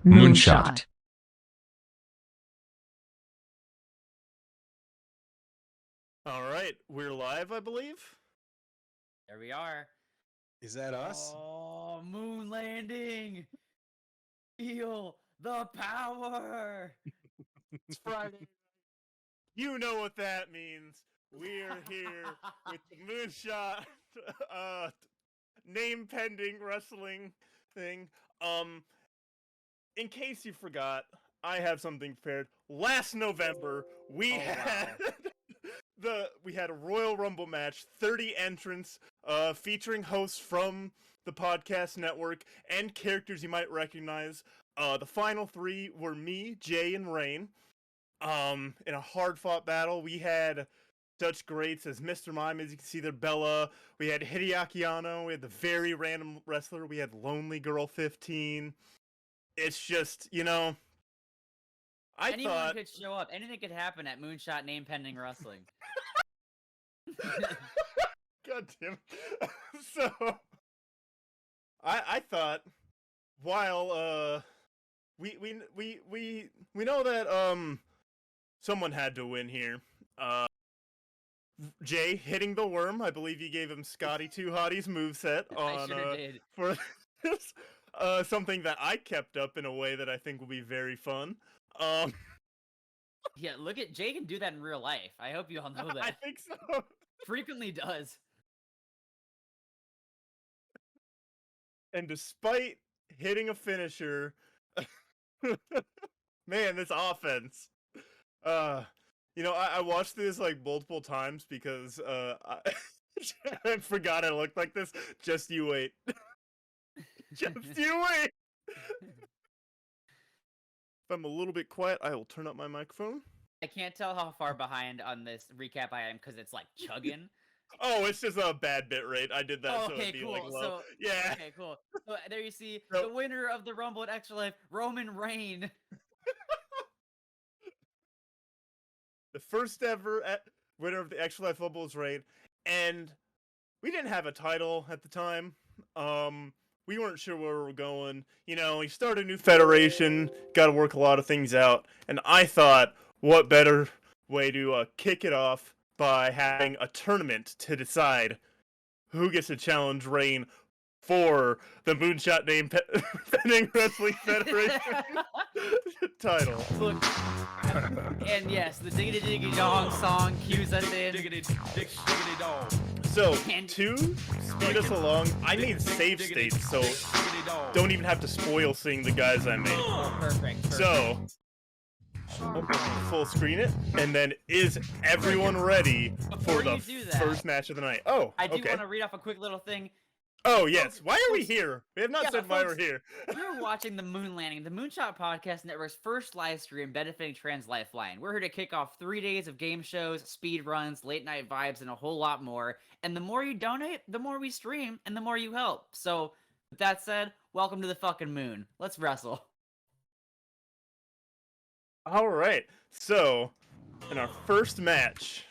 Moonshot. All right, we're live, I believe. There we are. Is that us? Oh, moon landing! Feel the power! It's Friday. You know what that means. We're here with the Moonshot name pending wrestling thing. In case you forgot, I have something prepared. Last November, we had we had a Royal Rumble match, 30 entrants, featuring hosts from the podcast network and characters you might recognize. The final three were me, Jay, and Rayne. In a hard-fought battle, we had such greats as Mr. Mime, as you can see there, Bella. We had Hideaki Anno. We had the very random wrestler. We had Lonely Girl 15. It's just, Anyone thought... could show up. Anything could happen at Moonshot Name Pending Wrestling. God damn it. So, I thought, while, we know that, someone had to win here. Jay hitting the worm. I believe you gave him Scotty Too Hottie's moveset on, I sure did. for this. Something that I kept up in a way that I think will be very fun. Yeah, look at Jay can do that in real life. I hope you all know that. I think so. Frequently does. And despite hitting a finisher, man, this offense. I watched this like multiple times because I forgot I looked like this. Just you wait. Just you wait. If I'm a little bit quiet, I will turn up my microphone. I can't tell how far behind on this recap I am because it's like chugging. Oh, it's just a bad bit rate. I did that so Okay, it'd be cool. like low. So, Yeah. Okay, cool. So there you see So- the winner of the Rumble at Extra Life, Roman Rayne. The first ever winner of the Extra Life Rumble is Rayne, and we didn't have a title at the time. We weren't sure where we were going. You start a new federation, got to work a lot of things out, and I thought, what better way to kick it off by having a tournament to decide who gets to challenge Rayne for the Moonshot Name Pending Wrestling Federation title. Look, and yes, the Diggity Diggity Dong song cues us in. Diggity dog. So, And- to speed us along, I made save states, so don't even have to spoil seeing the guys I made. Oh, perfect. So, full screen it, and then is everyone ready Before for the you do that, first match of the night? Oh, I do okay. want to read off a quick little thing. Oh, yes. Why are we here? We have not Yeah, said why folks, we're here. You're watching the Moon Landing, the Moonshot Podcast Network's first live stream benefiting Trans Lifeline. We're here to kick off 3 days of game shows, speed runs, late night vibes, and a whole lot more. And the more you donate, the more we stream, and the more you help. So, with that said, welcome to the fucking moon. Let's wrestle. All right. So, in our first match...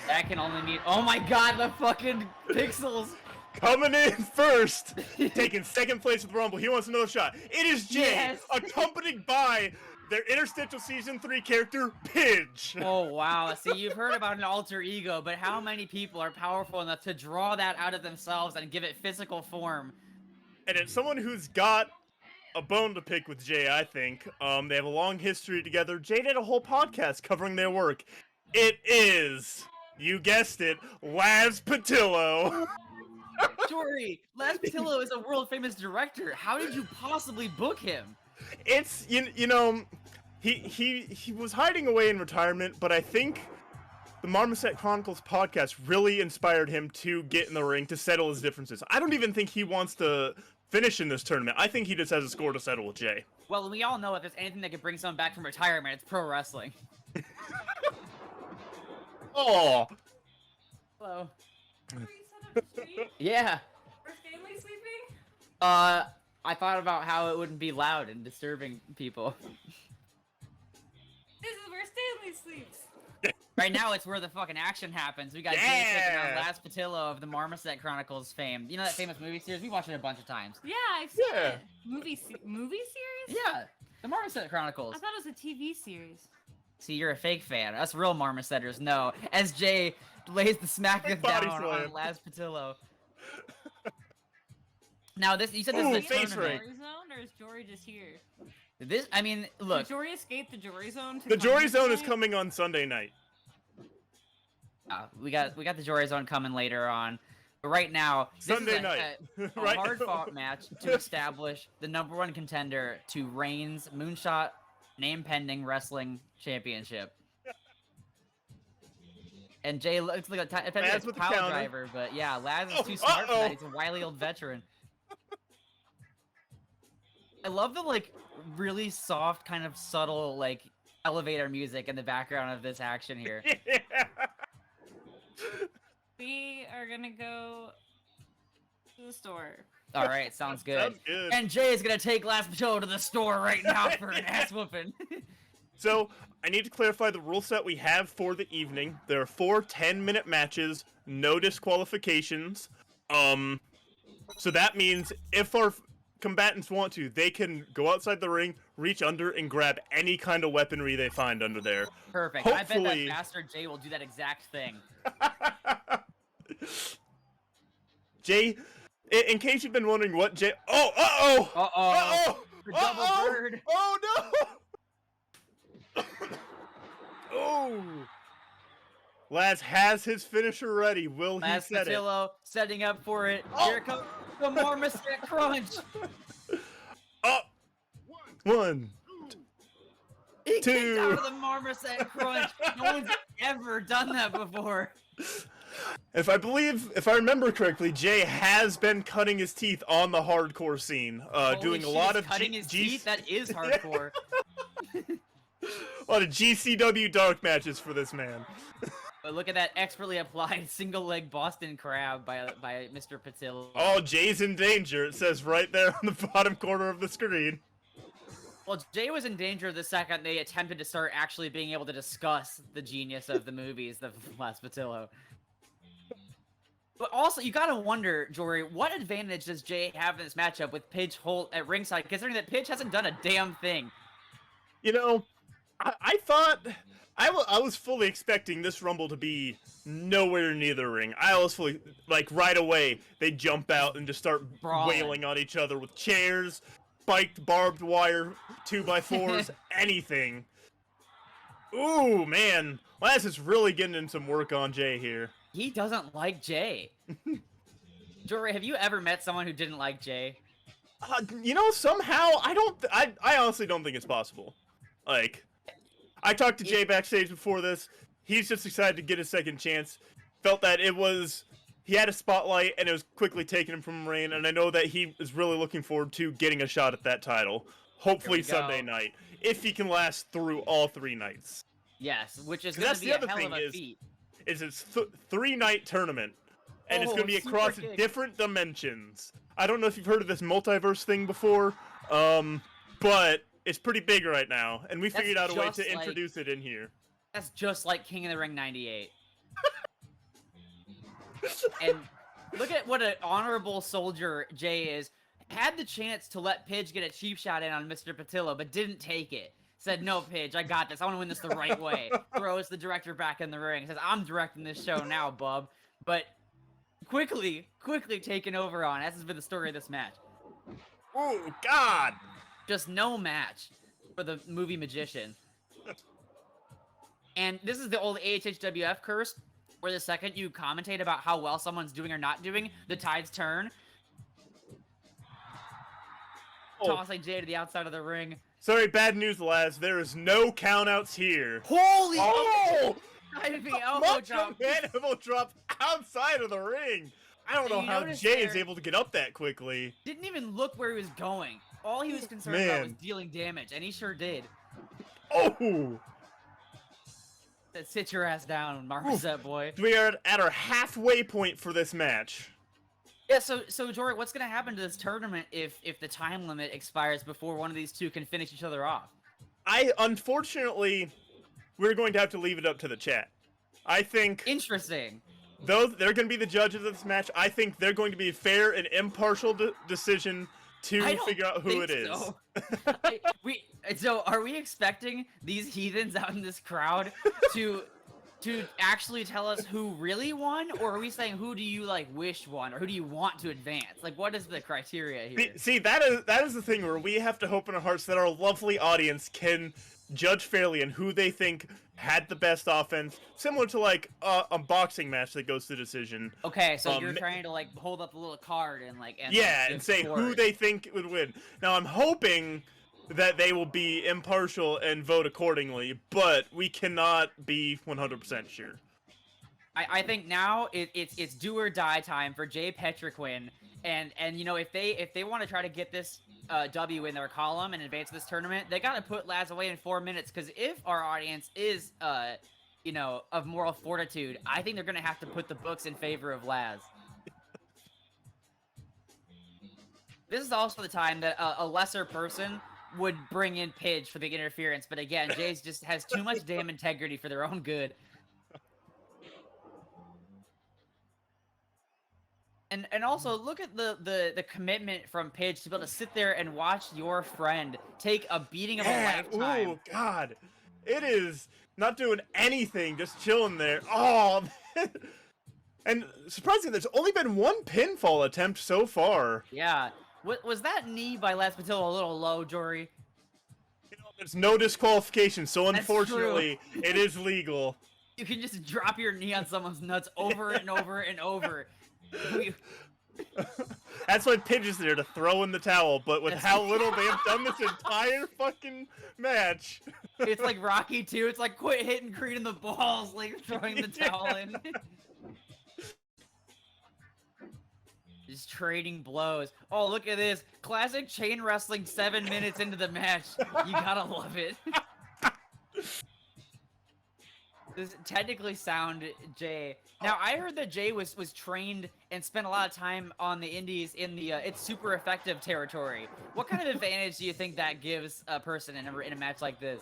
That can only mean. Oh my god, the fucking pixels! Coming in first, taking second place with Rumble. He wants another shot. It is Jay, Yes. accompanied by their interstitial season 3 character, Pidge. Oh wow, see, you've heard about an alter ego, but how many people are powerful enough to draw that out of themselves and give it physical form? And it's someone who's got a bone to pick with Jay, I think. They have a long history together. Jay did a whole podcast covering their work. It is, you guessed it, Laz Patillo. Jory, Laz Patillo is a world-famous director. How did you possibly book him? It's, he was hiding away in retirement, but I think the Marmoset Chronicles podcast really inspired him to get in the ring to settle his differences. I don't even think he wants to finish in this tournament. I think he just has a score to settle with Jay. Well, we all know if there's anything that could bring someone back from retirement, it's pro wrestling. Oh. Hello. Were you set up street? Yeah. Or family sleeping? I thought about how it wouldn't be loud and disturbing people. This is where Stanley sleeps. Right now, it's where the fucking action happens. We got Jay taking on Laz Patillo of the Marmoset Chronicles fame. You know that famous movie series? We watched it a bunch of times. Yeah, I've seen Yeah. it. Movie series? Yeah, the Marmoset Chronicles. I thought it was a TV series. See, you're a fake fan. Us real Marmosetters know. As Jay lays the smacketh Body down slam. on Laz Patillo. Now, you said this Ooh, is a face tournament. Jory zone, or is Jory just here? I mean, look. Did Jory escape the Jory zone? The Jory Zone is coming on Sunday night. We got the Jory Zone coming later on. But right now, this Sunday is night. a Right hard now. fought match to establish the #1 contender to Rayne's Moonshot name pending wrestling championship. And Jay looks like a Laz with the power counter. driver, but yeah, Laz is Oh, too smart for uh-oh. that. He's a wily old veteran. I love the like really soft, kind of subtle like elevator music in the background of this action here. We are gonna go to the store. All right, sounds good. Sounds good. And Jay is gonna take Laz Patillo to the store right now for an ass whooping. So, I need to clarify the rule set we have for the evening. There are 4 10-minute matches, no disqualifications. So that means if our combatants want to, they can go outside the ring, reach under, and grab any kind of weaponry they find under there. Perfect. I bet that Hopefully- bastard Jay will do that exact thing. Jay, in case you've been wondering what Jay... Oh, uh-oh! Uh-oh. Uh-oh! The double Uh-oh! bird. Oh, no! Oh! Laz has his finisher ready. Will he Laz set it? Patillo setting up for it. Oh. Here comes the Marmoset Crunch. Up! 1. He kicked Two. out of the Marmoset Crunch. No one's ever done that before. If I remember correctly, Jay has been cutting his teeth on the hardcore scene, Holy doing a shit, lot he's of cutting his teeth. That is hardcore. a lot of GCW dark matches for this man. But look at that expertly applied single leg Boston Crab by Mr. Patillo. Oh, Jay's in danger. It says right there on the bottom corner of the screen. Well, Jay was in danger the second they attempted to start actually being able to discuss the genius of the movies, the Laz Patillo. But also, you gotta wonder, Jory, what advantage does Jay have in this matchup with Pidge Holt at ringside, considering that Pidge hasn't done a damn thing? You know, I thought... I was fully expecting this Rumble to be nowhere near the ring. I was fully... Like, right away, they jump out and just start Brawling. wailing on each other with chairs, spiked barbed wire, 2x4s, anything. Ooh, man. Laz is really getting in some work on Jay here. He doesn't like Jay. Jory, have you ever met someone who didn't like Jay? You know, somehow, I honestly don't think it's possible. Like, I talked to Jay backstage before this. He's just excited to get a second chance. Felt that he had a spotlight and it was quickly taken him from Rayne, and I know that he is really looking forward to getting a shot at that title. Hopefully Here we go. Sunday night, if he can last through all 3 nights. Yes, which is 'Cause going that's to be the a other hell thing of a is- feat. It's 3-night tournament, and it's Oh, going to be super across kick. different dimensions. I don't know if you've heard of this multiverse thing before, but it's pretty big right now, and we That's figured out a way just to like- introduce it in here. That's just like King of the Ring 98. And look at what an honorable soldier Jay is. Had the chance to let Pidge get a cheap shot in on Mr. Patillo, but didn't take it. Said, no, Pidge, I got this. I want to win this the right way. Throws the director back in the ring. Says, I'm directing this show now, bub. But quickly taken over on, as has been the story of this match. Oh, God! Just no match for the movie magician. And this is the old AHHWF curse, where the second you commentate about how well someone's doing or not doing, the tides turn. Oh. Tossing Jay to the outside of the ring. Sorry, bad news, Laz. There is no countouts here. Holy Oh! diving elbow Macho drop. Man elbow drop outside of the ring. I don't And know you how notice Jay is there- able to get up that quickly. Didn't even look where he was going. All he was concerned about was Man. dealing damage, and he sure did. Oh! That sit your ass down, Marmoset boy. We are at our halfway point for this match. Yeah, so Jory, what's gonna happen to this tournament if the time limit expires before one of these two can finish each other off? Unfortunately, we're going to have to leave it up to the chat. I think Interesting. though they're going to be the judges of this match, I think they're going to be a fair and impartial decision to I don't figure out who think it is. so. So are we expecting these heathens out in this crowd to actually tell us who really won, or are we saying who do you like wish won, or who do you want to advance? Like, what is the criteria here? See, that is the thing where we have to hope in our hearts that our lovely audience can judge fairly and who they think had the best offense, similar to like a boxing match that goes to decision. Okay, so you're trying to like hold up a little card and like and say who they think would win. Now I'm hoping that they will be impartial and vote accordingly, but we cannot be 100% sure. I think now it's do or die time for Jay Petriquin, and you know, if they want to try to get this W in their column and advance this tournament, they got to put Laz away in 4 minutes, because if our audience is you know, of moral fortitude, I think they're gonna have to put the books in favor of Laz. This is also the time that a lesser person would bring in Pidge for the interference, but again, Jay's just has too much damn integrity for their own good. And also, look at the commitment from Pidge to be able to sit there and watch your friend take a beating of a lifetime. Oh, God. It is not doing anything, just chilling there. Oh, man. And surprisingly, there's only been one pinfall attempt so far. Yeah. Was that knee by Laz Patillo a little low, Jory? You know, there's no disqualification, so That's unfortunately, it is legal. You can just drop your knee on someone's nuts over and over and over. That's why Pidge is there, to throw in the towel, but with how little they have done this entire fucking match. It's like Rocky 2. It's like, quit hitting Creed in the balls, like throwing the towel in. Just trading blows. Oh, look at this. Classic chain wrestling 7 minutes into the match. You gotta love it. This is technically sound Jay. Now, I heard that Jay was trained and spent a lot of time on the indies in the it's super effective territory. What kind of advantage do you think that gives a person in a match like this?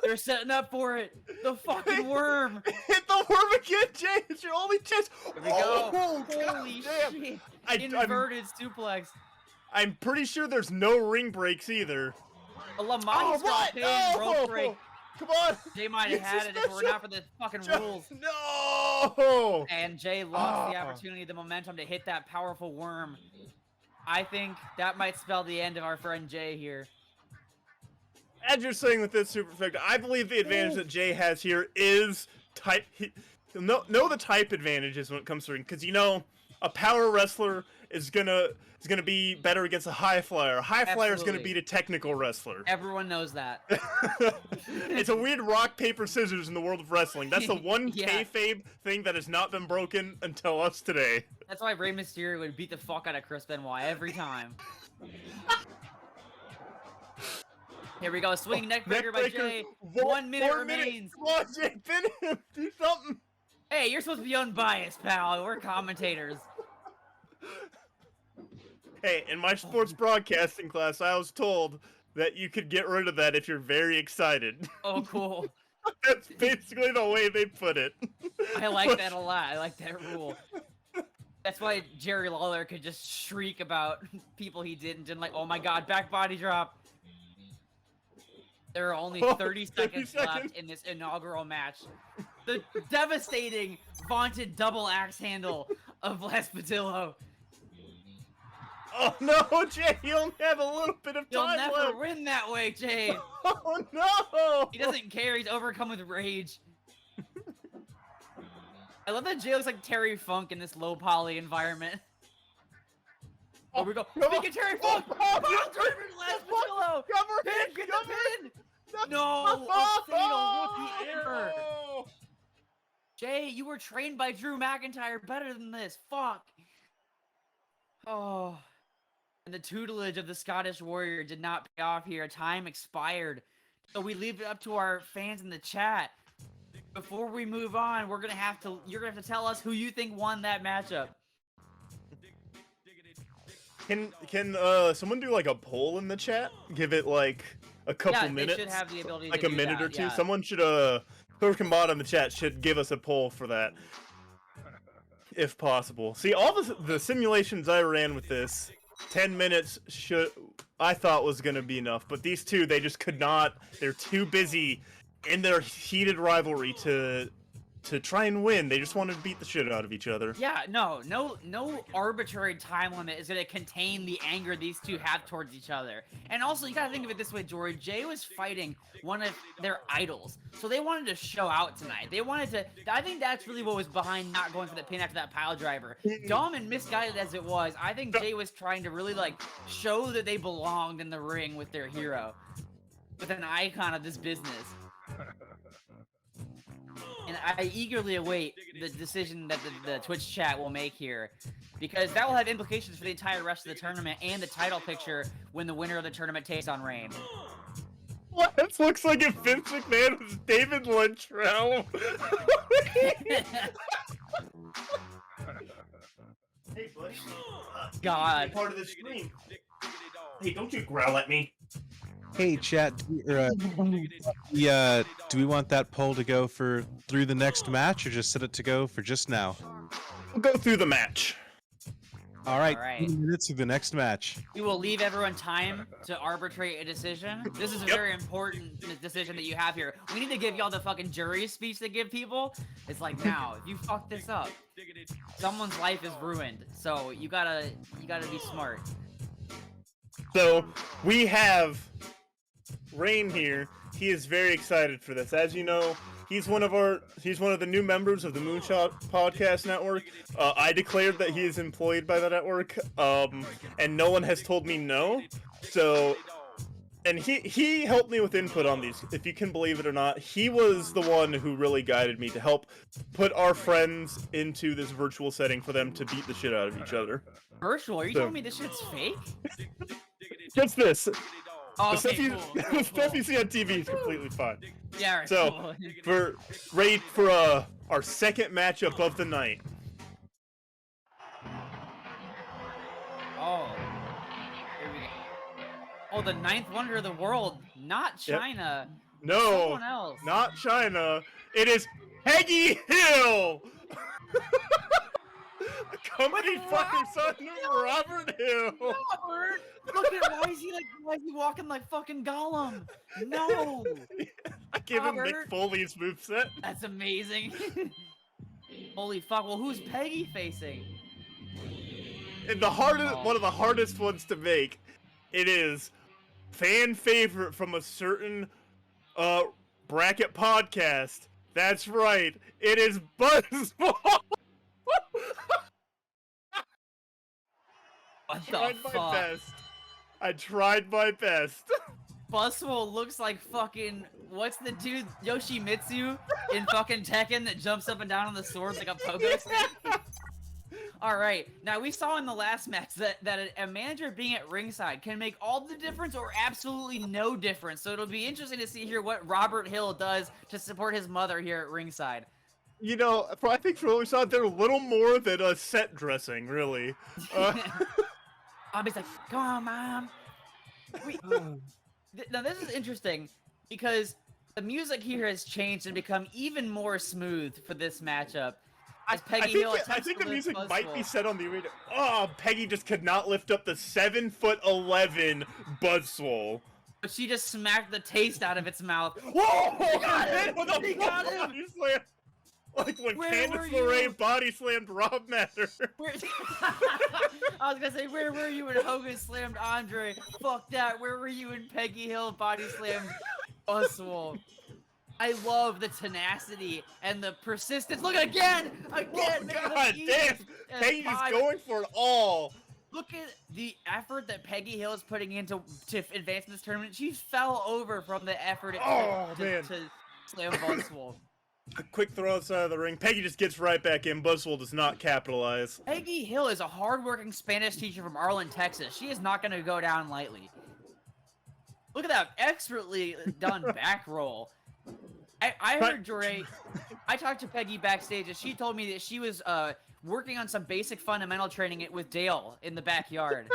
They're setting up for it. The fucking worm. Hit the worm again, Jay. It's your only chance. Here we go. Oh, Holy damn. shit. Inverted suplex. I'm pretty sure there's no ring breaks either. A Lamont got pinned, rope break. Come on. Jay might have had it if it were not for the fucking rules. No. And Jay lost the opportunity, the momentum to hit that powerful worm. I think that might spell the end of our friend Jay here. As you're saying with this super effective, I believe the advantage that Jay has here is type. Know the type advantages when it comes to ring, because you know a power wrestler is gonna be better against a high flyer. A high flyer is gonna beat a technical wrestler. Everyone knows that. It's a weird rock paper scissors in the world of wrestling. That's the one kayfabe thing that has not been broken until us today. That's why Rey Mysterio would beat the fuck out of Chris Benoit every time. Here we go, swinging neckbreaker by Jay. 1 minute remains. Come on, Jay, pin him. Do something. Hey, you're supposed to be unbiased, pal. We're commentators. Hey, in my sports broadcasting class, I was told that you could get rid of that if you're very excited. Oh, cool. That's basically the way they put it. I like that a lot. I like that rule. That's why Jerry Lawler could just shriek about people he didn't like, oh my god, back body drop. There are only 30 seconds left in this inaugural match. The devastating, vaunted double axe handle of Laz Patillo. Oh no, Jay, you only have a little bit of time left. You'll never win that way, Jay. Oh no! He doesn't care, he's overcome with rage. I love that Jay looks like Terry Funk in this low poly environment. Oh, we go. Speaking of Terry Funk! Laz Patillo! Pin, get the pin! No! A fatal rookie error! Jay, you were trained by Drew McIntyre better than this. Fuck! Oh. And the tutelage of the Scottish Warrior did not pay off here. Time expired. So we leave it up to our fans in the chat. Before we move on, you're gonna have to tell us who you think won that matchup. Can someone do like a poll in the chat? Give it like a couple Yeah, minutes, they should have the ability like to a do minute that, or two. yeah. Someone should, whoever can mod on the chat should give us a poll for that, if possible. See, all the simulations I ran with this, 10 minutes I thought was gonna be enough, but these two, they just could not. They're too busy in their heated rivalry to try and win. They just wanted to beat the shit out of each other. Yeah, no arbitrary time limit is gonna contain the anger these two have towards each other. And also, you gotta think of it this way, Jory. Jay was fighting one of their idols, so they wanted to show out tonight. They wanted to. I think that's really what was behind not going for the pin after that pile driver. Dumb and misguided as it was, I think Jay was trying to really like show that they belonged in the ring with their hero, with an icon of this business. And I eagerly await the decision that the Twitch chat will make here, because that will have implications for the entire rest of the tournament and the title picture when the winner of the tournament takes on Rayne. What? This looks like if Vince McMahon was David Luttrell. Hey, buddy. God. Part of the stream. Hey, don't you growl at me. Hey, chat. Do we want that poll to go for through the next match, or just set it to go for just now? We'll go through the match. All right. All right. 20 minutes to the next match. We will leave everyone time to arbitrate a decision. This is a very important decision that you have here. We need to give y'all the fucking jury speech to give people. It's like, now, if you fuck this up, someone's life is ruined. So you gotta be smart. So we have Rayne here. He is very excited for this. As you know, he's one of the new members of the Moonshot Podcast Network. I declared that he is employed by the network, and no one has told me no. So, and he helped me with input on these. If you can believe it or not, he was the one who really guided me to help put our friends into this virtual setting for them to beat the shit out of each other. Virtual? Are you telling me this shit's fake? Just this. Oh, The stuff, okay, you, cool, the stuff you see on TV is completely fine. Yeah, right, So, cool. we're ready for our second matchup of the night. Oh. Here we go. Oh, the ninth wonder of the world. Not China. No, Someone else. not China. It is Peggy Hill! Accompanied by her son, Robert Hill! Robert! Look at why is he walking like fucking Gollum? No! I give him Robert. Mick Foley's moveset. That's amazing. Holy fuck, well who's Peggy facing? And one of the hardest ones to make, it is fan favorite from a certain bracket podcast. That's right, it is Buzzball! What the tried my fuck? best. I tried my best. Buswell looks like fucking, what's the dude, Yoshimitsu in fucking Tekken that jumps up and down on the sword like a pogo stick? Alright, now we saw in the last match that a manager being at ringside can make all the difference or absolutely no difference, so it'll be interesting to see here what Robert Hill does to support his mother here at ringside. You know, I think from what we saw, they're a little more than a set dressing, really. Bobby's like, come on, Mom. Now this is interesting because the music here has changed and become even more smooth for this matchup. As Peggy Hill I think the music might be set on the arena. Oh, Peggy just could not lift up the 7'11" Buzzswole. But she just smacked the taste out of its mouth. Whoa! He got him! With a He got him! body slam. Like when Where Candice were you? LeRae body slammed Rob Matter. I was gonna say, where were you when Hogan slammed Andre? Fuck that. Where were you when Peggy Hill body slammed Buzzwole? I love the tenacity and the persistence. Look again! Again! Oh, God damn! Peggy's going for it all. Look at the effort that Peggy Hill is putting into advance in this tournament. She fell over from the effort to slam Buzzwole. A quick throw outside of the ring. Peggy just gets right back in. Buzzwole does not capitalize. Peggy Hill is a hardworking Spanish teacher from Arlen, Texas. She is not going to go down lightly. Look at that expertly done back roll. I heard Jory. I talked to Peggy backstage, and she told me that she was working on some basic fundamental training with Dale in the backyard.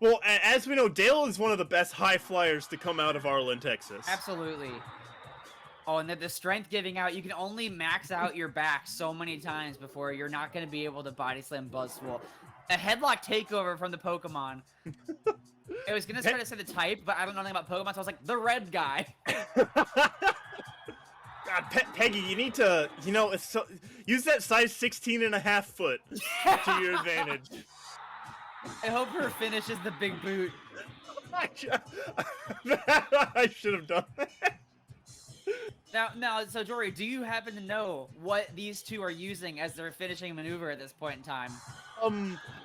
Well, as we know, Dale is one of the best high flyers to come out of Arlen, Texas. Absolutely. Oh, and the strength giving out, you can only max out your back so many times before you're not going to be able to body slam Buzzswool. A headlock takeover from the Pokemon. I was going to try to say the type, but I don't know anything about Pokemon, so I was like, the red guy. God, Peggy, you need to, use that size 16.5 foot to your advantage. I hope her finish is the big boot. I should have done that. Now, so Jory, do you happen to know what these two are using as their finishing maneuver at this point in time?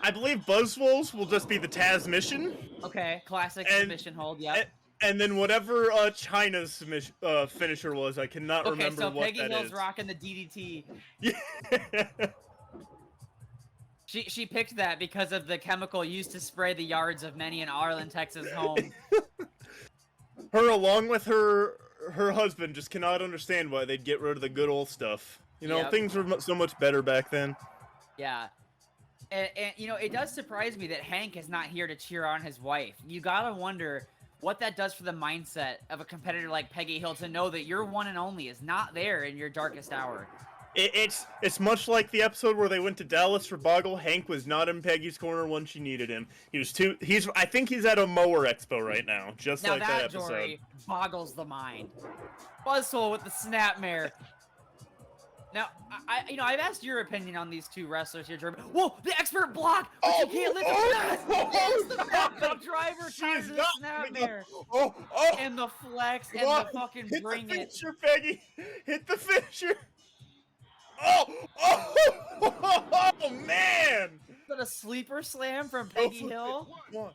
I believe Buzzwoles will just be the Taz mission. Okay, classic submission hold, yep. And then whatever China's finisher was, I cannot remember what Peggy that Hill's is. rocking the DDT. Yeah. She picked that because of the chemical used to spray the yards of many an Arlen, Texas home. Her, along with her husband, just cannot understand why they'd get rid of the good old stuff. Yep. Things were so much better back then. Yeah. And it does surprise me that Hank is not here to cheer on his wife. You gotta wonder what that does for the mindset of a competitor like Peggy Hill to know that your one and only is not there in your darkest hour. It's much like the episode where they went to Dallas for Boggle. Hank was not in Peggy's corner when she needed him. I think he's at a mower expo right now, just now like that episode. Jory, boggles the mind. Buzzhole with the snapmare. Now, I've asked your opinion on these two wrestlers here, Jory. Whoa, the expert block, but you can't lift the backup driver turns the snapmare. And the flex and the fucking bring it. Hit the finisher, Peggy. Hit the finisher. Oh, man! Is that a sleeper slam from Peggy Hill? 1,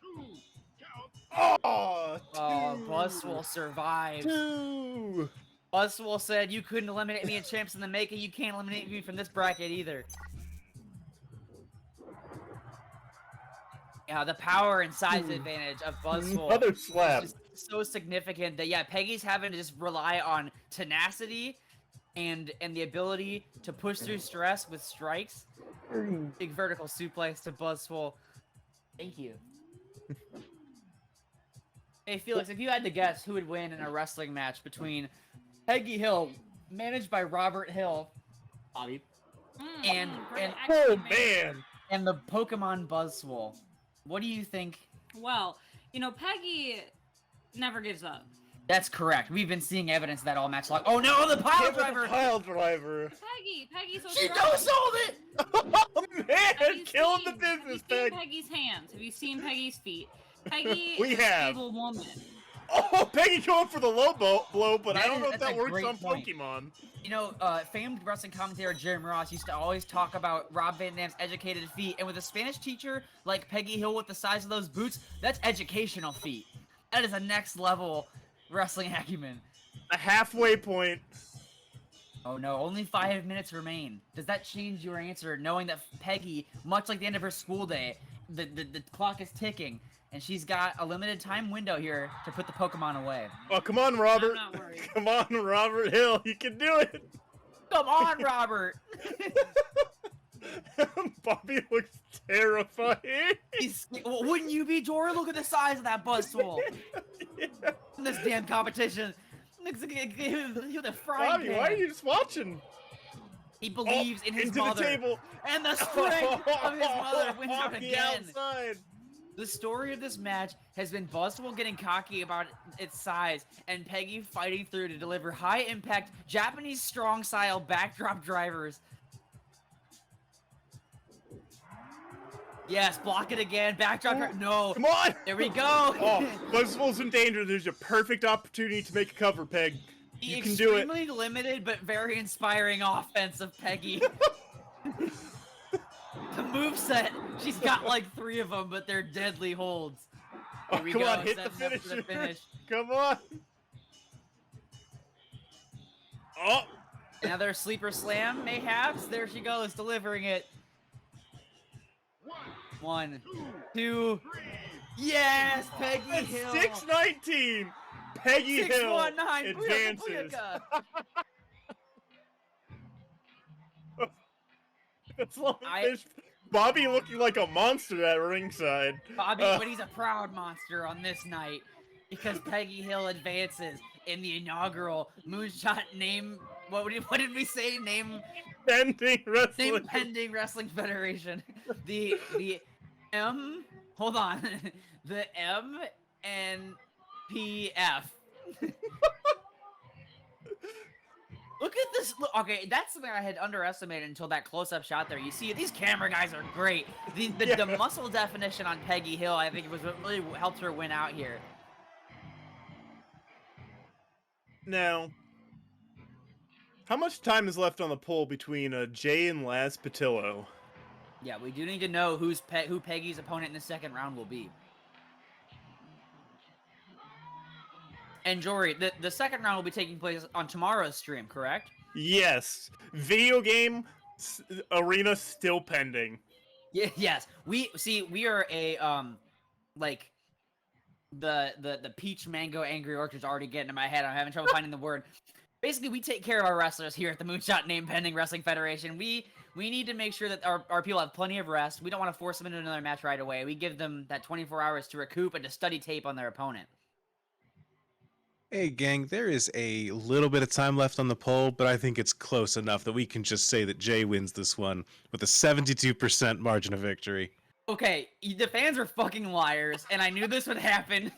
2, count. Oh, Buzzwool survives. 2. Buzzwool said, you couldn't eliminate me in Champs in the Making, you can't eliminate me from this bracket either. Yeah, the power and size advantage of Buzzwool Another slap. is just so significant that, yeah, Peggy's having to just rely on tenacity and the ability to push through stress with strikes. Big vertical suplex to Buzzwool. Thank you. Hey, Felix, if you had to guess who would win in a wrestling match between Peggy Hill, managed by Robert Hill, Bobby, and oh, man! And the Pokemon Buzzwool, what do you think? Well, Peggy never gives up. That's correct. We've been seeing evidence of that all match long. Oh no, the pile driver! Pile driver. Peggy's so She strong. no-sold it! Oh man, killing the business, Have you seen Peg. Peggy's hands? Have you seen Peggy's feet? Peggy We is have. a stable woman. Oh, Peggy going for the low blow, but I don't know if That's that a works great on point. Pokemon. Famed wrestling commentator Jim Ross used to always talk about Rob Van Dam's educated feet, and with a Spanish teacher like Peggy Hill with the size of those boots, that's educational feet. That is a next level wrestling acumen. A halfway point. Oh no, only 5 minutes remain. Does that change your answer, knowing that Peggy, much like the end of her school day, the clock is ticking, and she's got a limited time window here to put the Pokemon away? Oh, come on, Robert. I'm not worried. Come on, Robert Hill. You can do it. Come on, Robert! Bobby looks terrifying. Wouldn't you be, Jory? Look at the size of that Buzzwool. Yeah. In this damn competition. Looks like he'll the frying Bobby, pan. why are you just watching? He believes in his into mother. the table. And the strength of his mother wins out On the again. outside. The story of this match has been Buzzwool getting cocky about its size and Peggy fighting through to deliver high-impact Japanese strong-style backdrop drivers. Yes, block it again. Backdrop. No. Come on. There we go. Oh, Buzzwool's in danger. There's a perfect opportunity to make a cover, Peg. The You can do it. extremely limited but very inspiring offense of Peggy. The moveset, she's got like 3 of them, but they're deadly holds. Oh, Here we come go, on, hit the setting up for finisher. finish. Come on. Oh. Another sleeper slam, mayhaps. There she goes, delivering it. 1, 2. Yes, Peggy That's Hill. 619. Peggy Hill 619. advances. That's long I- fish. Bobby looking like a monster at ringside. Bobby, but he's a proud monster on this night because Peggy Hill advances in the inaugural Moonshot name. What did we say? Name Pending wrestling. Name pending Wrestling Federation. The M. Hold on. The MNPF. Look at this. Look, okay, that's something I had underestimated until that close-up shot there. You see, these camera guys are great. The muscle definition on Peggy Hill, I think, was what really helped her win out here. Now, how much time is left on the poll between Jay and Laz Patillo? Yeah, we do need to know who Peggy's opponent in the second round will be. And Jory, the second round will be taking place on tomorrow's stream, correct? Yes. Video game arena still pending. Yeah, yes. We are a like the peach mango angry orchard's already getting in my head. I'm having trouble finding the word. Basically, we take care of our wrestlers here at the Moonshot Name Pending Wrestling Federation. We need to make sure that our people have plenty of rest. We don't want to force them into another match right away. We give them that 24 hours to recoup and to study tape on their opponent. Hey, gang, there is a little bit of time left on the poll, but I think it's close enough that we can just say that Jay wins this one with a 72% margin of victory. Okay, the fans are fucking liars, and I knew this would happen.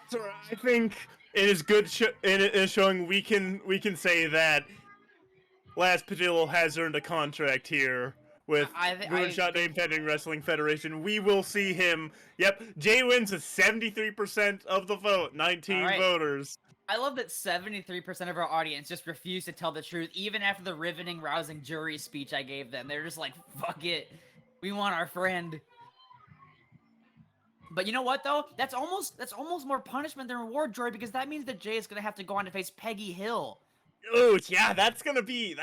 So I think it is good. It is showing we can say that Laz Padillo has earned a contract here with Moonshot Name Pending Wrestling Federation. We will see him. Yep, Jay wins with 73% of the vote. 19 voters. I love that 73% of our audience just refused to tell the truth, even after the riveting, rousing jury speech I gave them. They're just like, fuck it. We want our friend. But you know what, though? That's almost more punishment than reward, Jory, because that means that Jay is going to have to go on to face Peggy Hill. Oh, yeah, that is going to be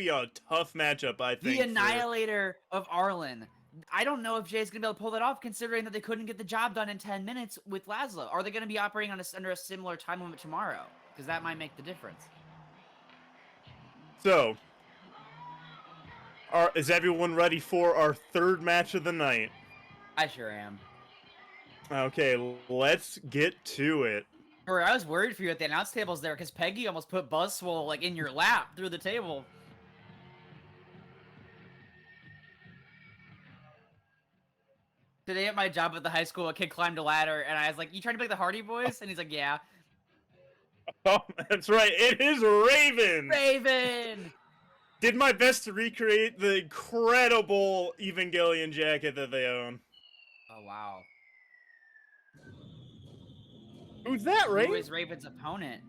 a tough matchup, I think. The Annihilator of Arlen. I don't know if Jay's going to be able to pull that off, considering that they couldn't get the job done in 10 minutes with Laszlo. Are they going to be operating under a similar time limit tomorrow? Because that might make the difference. So, is everyone ready for our third match of the night? I sure am. Okay, let's get to it. Jory, I was worried for you at the announce tables there, because Peggy almost put Buzzswole, like, in your lap through the table. Today at my job at the high school, a kid climbed a ladder, and I was like, you trying to pick the Hardy Boys? And he's like, yeah. Oh, that's right, it is Raven! Raven! Did my best to recreate the incredible Evangelion jacket that they own. Oh, wow. Who's that, Rayne? Who is Raven's opponent?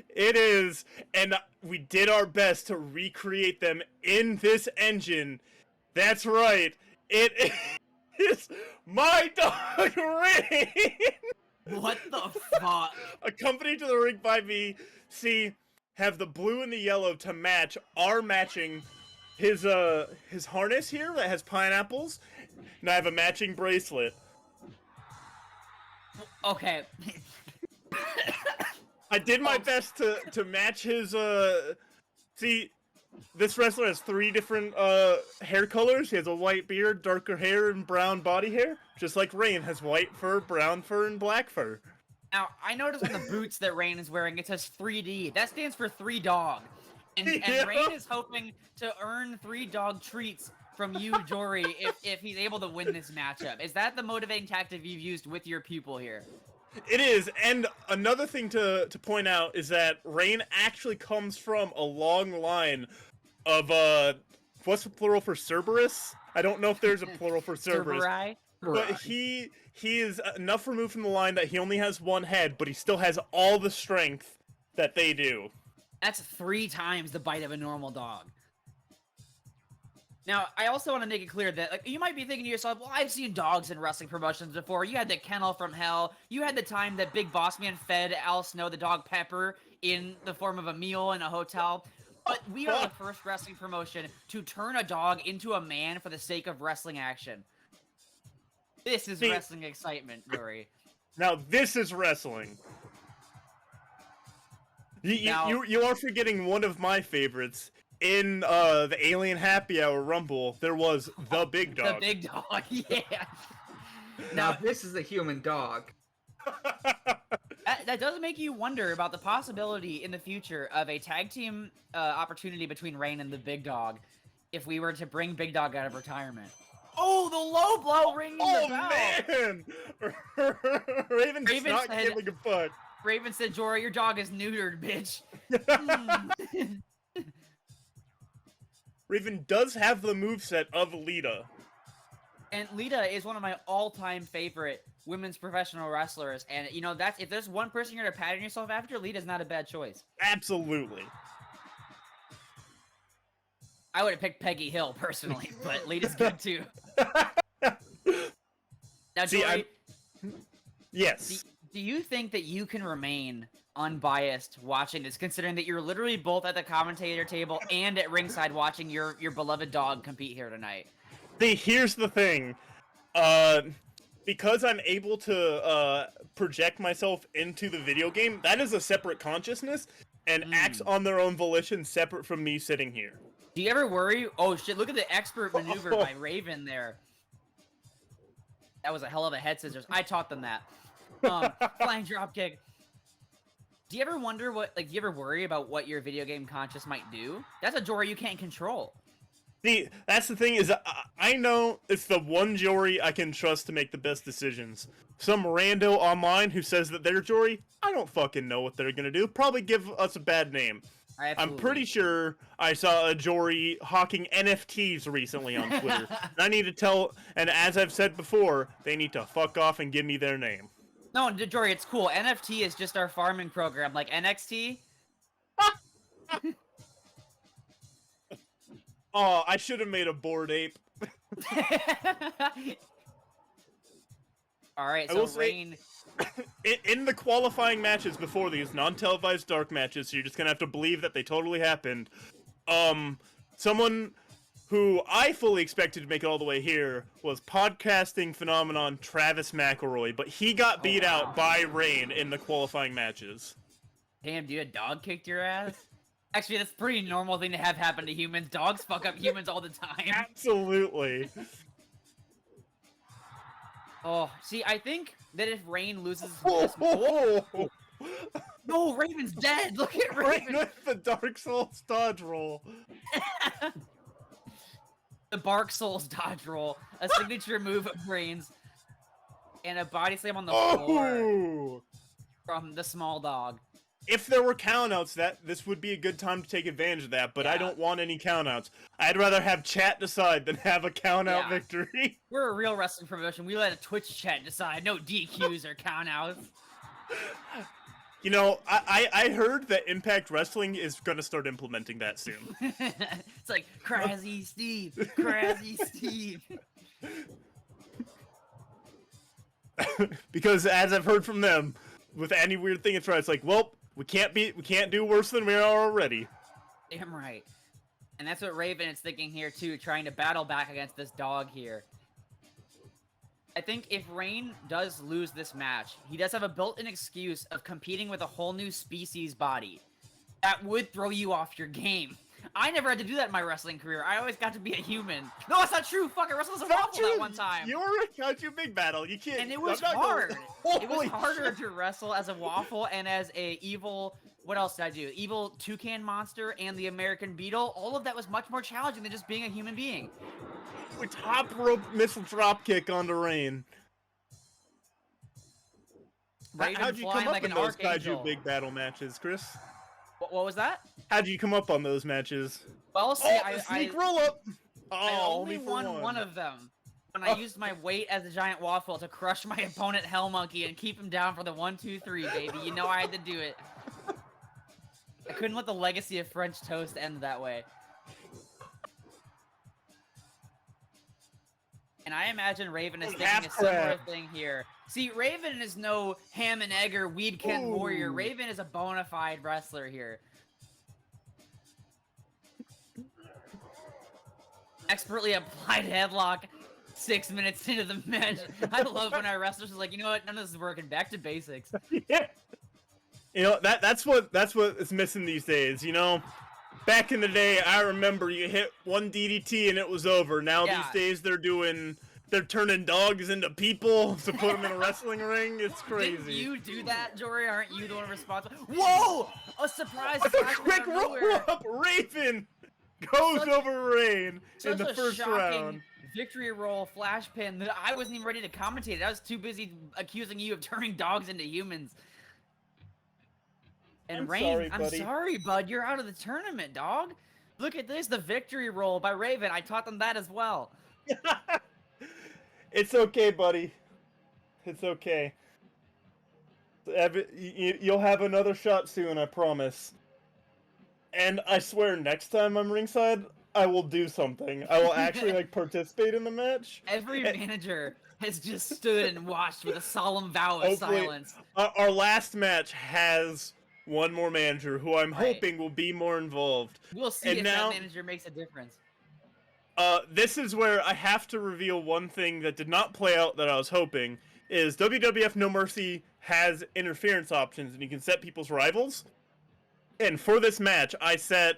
It is, and we did our best to recreate them in this engine. That's right, it is my dog, Rayne! What the fuck? Accompanied to the ring by me, see, have the blue and the yellow to match our matching his harness here that has pineapples, and I have a matching bracelet. Okay. I did my best to match his see, this wrestler has 3 different hair colors. He has a white beard, darker hair, and brown body hair, just like Rayne has white fur, brown fur, and black fur. Now, I noticed on the boots that Rayne is wearing, it says 3D. That stands for 3 dog. And Rayne is hoping to earn 3 dog treats from you, Jory, if he's able to win this matchup. Is that the motivating tactic you've used with your pupil here? It is, and another thing to point out is that Rayne actually comes from a long line of, what's the plural for Cerberus? I don't know if there's a plural for Cerberus. Cerberi? But he is enough removed from the line that he only has 1 head, but he still has all the strength that they do. That's 3 times the bite of a normal dog. Now, I also want to make it clear that, like, you might be thinking to yourself, well, I've seen dogs in wrestling promotions before. You had the kennel from hell. You had the time that Big Boss Man fed Al Snow the dog Pepper in the form of a meal in a hotel. But we are the first wrestling promotion to turn a dog into a man for the sake of wrestling action. This is wrestling excitement, Jory. Now, this is wrestling. You are forgetting one of my favorites. in the Alien Happy Hour Rumble, there was the big The dog. big dog, yeah. Now this is a human dog. That does make you wonder about the possibility in the future of a tag team opportunity between Rayne and the big dog if we were to bring Big Dog out of retirement. Oh, the low blow ringing the bell! Man! Raven's Raven not said- giving a fuck. Raven said, Jory, your dog is neutered, bitch. Raven does have the moveset of Lita. And Lita is one of my all-time favorite women's professional wrestlers. And, you know, that's if there's one person you're going to pattern yourself after, Lita's not a bad choice. Absolutely. I would have picked Peggy Hill, personally, but Lita's good, too. Now, See, Jory, Yes. do you think that you can remain unbiased watching this, considering that you're literally both at the commentator table and at ringside watching your beloved dog compete here tonight? See, here's the thing. Because I'm able to project myself into the video game, that is a separate consciousness and acts on their own volition separate from me sitting here. Do you ever worry? Oh shit, look at the expert maneuver by Raven there. That was a hell of a head scissors. I taught them that. Flying drop kick. Do you ever wonder do you ever worry about what your video game conscious might do? That's a Jory you can't control. See, that's the thing is, I know it's the one Jory I can trust to make the best decisions. Some rando online who says that they're Jory, I don't fucking know what they're gonna do. Probably give us a bad name. I'm pretty sure I saw a Jory hawking NFTs recently on Twitter. And I need to tell, and as I've said before, they need to fuck off and give me their name. No, Jory, it's cool. NFT is just our farming program, like NXT. Oh, I should have made a Bored Ape. All right, I so will say- Rayne. In the qualifying matches before these non-televised dark matches, so you're just gonna have to believe that they totally happened. Someone who I fully expected to make it all the way here was podcasting phenomenon Travis McElroy, but he got beat out by Rayne in the qualifying matches. Damn, dude, a dog kicked your ass? Actually, that's a pretty normal thing to have happen to humans. Dogs fuck up humans all the time. Absolutely. Oh, see, I think that if Rayne loses Oh, this... oh, No, Raven's dead! Look at Right Raven! with the Dark Souls dodge roll. The Bark Souls dodge roll, a signature move of Rayne's, and a body slam on the floor Oh! from the small dog. If there were countouts, this would be a good time to take advantage of that, but I Yeah. don't want any countouts. I'd rather have chat decide than have a countout Yeah. victory. We're a real wrestling promotion. We let a Twitch chat decide. No DQs or countouts. You know, I heard that Impact Wrestling is gonna start implementing that soon. It's like, Crazy Steve, Crazy Steve. Because as I've heard from them, with any weird thing it's right, it's like, well, we can't do worse than we are already. Damn right. And that's what Raven is thinking here too, trying to battle back against this dog here. I think if Rayne does lose this match, he does have a built-in excuse of competing with a whole new species body. That would throw you off your game. I never had to do that in my wrestling career. I always got to be a human. No, that's not true. Fuck, I wrestled as a waffle that one time. You were a Country Big Battle. You can't. And it was I'm not hard. Going, It was Holy harder shit. to wrestle as a waffle and as a evil. What else did I do? Evil toucan monster and the American Beetle. All of that was much more challenging than just being a human being. With top rope missile drop kick onto Rayne. Raven How'd you flying come up like in an those archangel. Kaiju Big Battle matches, Chris? What was that? How'd you come up on those matches? Well, see, Oh, I the sneak roll up! Oh, I only for won one of them. When I used my weight as a giant waffle to crush my opponent Hell Monkey and keep him down for the 1, 2, 3, baby. You know I had to do it. I couldn't let the legacy of French toast end that way. And I imagine Raven is thinking a Half similar crab. thing here. See, Raven is no ham and egg or weed Kent warrior. Ooh. Raven is a bona fide wrestler here. Expertly applied headlock 6 minutes into the match. I love when our wrestlers are like, you know what, none of this is working. Back to basics. Yeah. You know, that's what is missing these days, you know? back in the day, I remember you hit one DDT and it was over. Now Yeah. these days they're turning dogs into people to put them in a wrestling ring. It's crazy. Didn't you do that, Jory? Aren't you the one responsible? Whoa! A surprise What a flashback quick out of roll nowhere. up! Raven goes over Rayne in the first shocking round. victory roll flash pin that I wasn't even ready to commentate it. I was too busy accusing you of turning dogs into humans. And I'm Rayne, sorry, I'm buddy. sorry, bud. You're out of the tournament, dog. Look at this, the victory roll by Raven. I taught them that as well. It's okay, buddy. It's okay. You'll have another shot soon, I promise. And I swear, next time I'm ringside, I will do something. I will actually like participate in the match. Every manager has just stood and watched with a solemn vow of Hopefully- silence. Our last match has one more manager who I'm Right. hoping will be more involved. We'll see And if now- that manager makes a difference. This is where I have to reveal one thing that did not play out that I was hoping, is WWF No Mercy has interference options and you can set people's rivals. And for this match, I set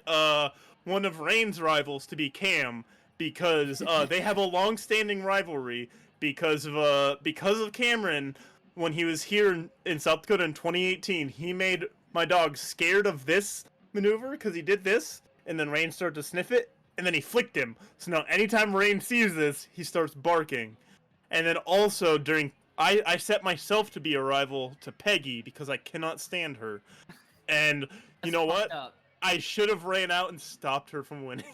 one of Rayne's rivals to be Cam because they have a long-standing rivalry because of Cameron. When he was here in South Dakota in 2018, he made my dog scared of this maneuver because he did this, and then Rayne started to sniff it, and then he flicked him. So now anytime Rayne sees this, he starts barking. And then also I set myself to be a rival to Peggy because I cannot stand her. And you know what? Fucked up. I should have ran out and stopped her from winning.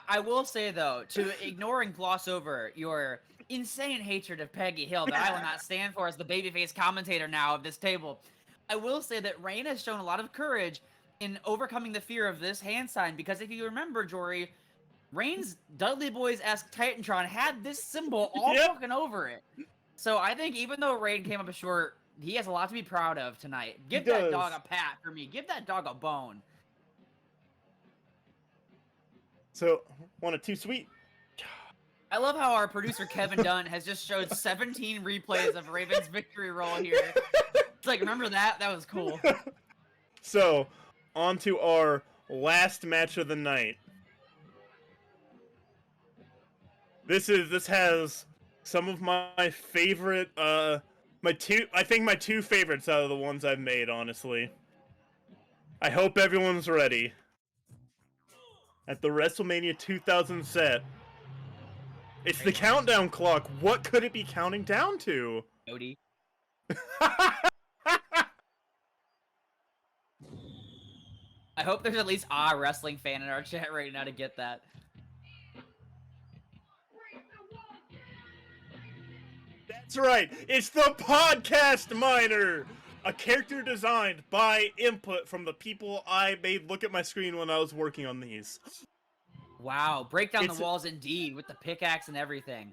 I will say, though, to ignore and gloss over your insane hatred of Peggy Hill that I will not stand for as the babyface commentator now of this table, I will say that Rayne has shown a lot of courage in overcoming the fear of this hand sign, because if you remember, Jory, Rayne's Dudley Boys-esque Titantron had this symbol all Yep. fucking over it. So I think even though Rayne came up short, he has a lot to be proud of tonight. Give that does. dog a pat for me. Give that dog a bone. So, want a too sweet? I love how our producer Kevin Dunn has just showed 17 replays of Raven's victory roll here. It's like, remember that? That was cool. So, on to our last match of the night. This has some of my favorite, my two favorites out of the ones I've made, honestly. I hope everyone's ready. At the WrestleMania 2000 set. It's the countdown clock. What could it be counting down to? Cody. I hope there's at least a wrestling fan in our chat right now to get that. That's right. It's the Podcast Miner. A character designed by input from the people I made look at my screen when I was working on these. Wow, break down It's- the walls indeed with the pickaxe and everything.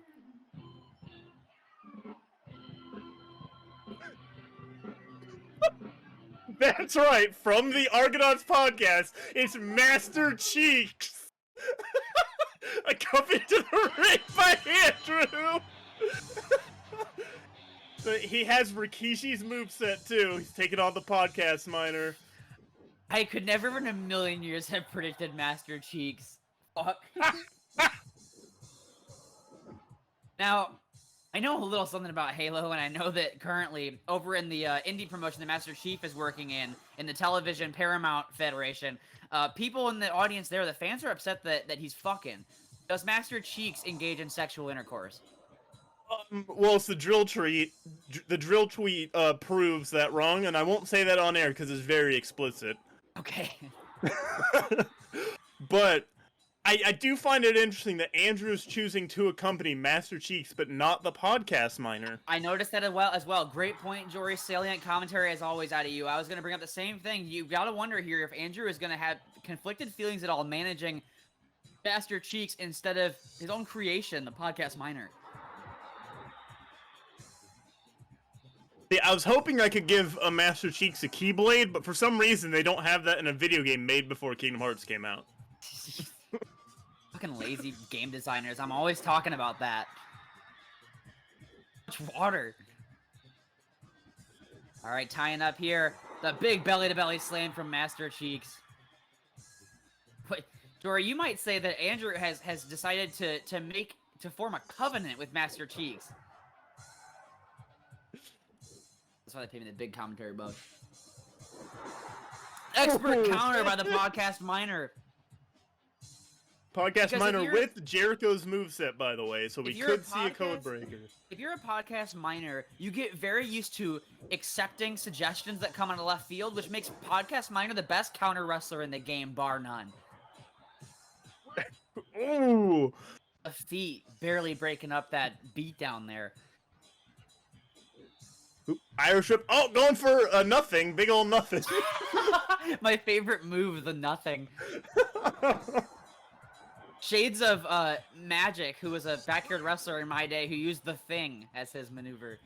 That's right. From the Argonauts podcast, it's Master Cheeks. Accompanied to the ring by Andrew. So he has Rikishi's moveset too. He's taking on the Podcast Miner. I could never in a million years have predicted Master Cheeks. Fuck. Now, I know a little something about Halo, and I know that currently, over in the indie promotion that Master Chief is working in the Television Paramount Federation, people in the audience there, the fans are upset that he's fucking. Does Master Cheeks engage in sexual intercourse? Well, it's the drill tweet. The drill tweet proves that wrong, and I won't say that on air because it's very explicit. Okay. But I do find it interesting that Andrew's choosing to accompany Master Cheeks, but not the Podcast Miner. I noticed that as well. Great point, Jory. Salient commentary as always out of you. I was going to bring up the same thing. You've got to wonder here if Andrew is going to have conflicted feelings at all managing Master Cheeks instead of his own creation, the Podcast Miner. See, I was hoping I could give a Master Cheeks a Keyblade, but for some reason they don't have that in a video game made before Kingdom Hearts came out. Fucking lazy game designers. I'm always talking about that. Much water. All right, tying up here. The big belly-to-belly slam from Master Cheeks. But Jory, you might say that Andrew has decided to form a covenant with Master Cheeks. That's why they pay me the big commentary bug. Expert counter by the podcast minor. Podcast Because minor with Jericho's moveset, by the way, so we could see a code breaker. If you're a podcast minor, you get very used to accepting suggestions that come out of left field, which makes podcast minor the best counter wrestler in the game, bar none. Ooh! A feet barely breaking up that beat down there. Oop, Irish whip. Oh, going for a nothing. Big ol' nothing. My favorite move, the nothing. Shades of Magic, who was a backyard wrestler in my day, who used the thing as his maneuver.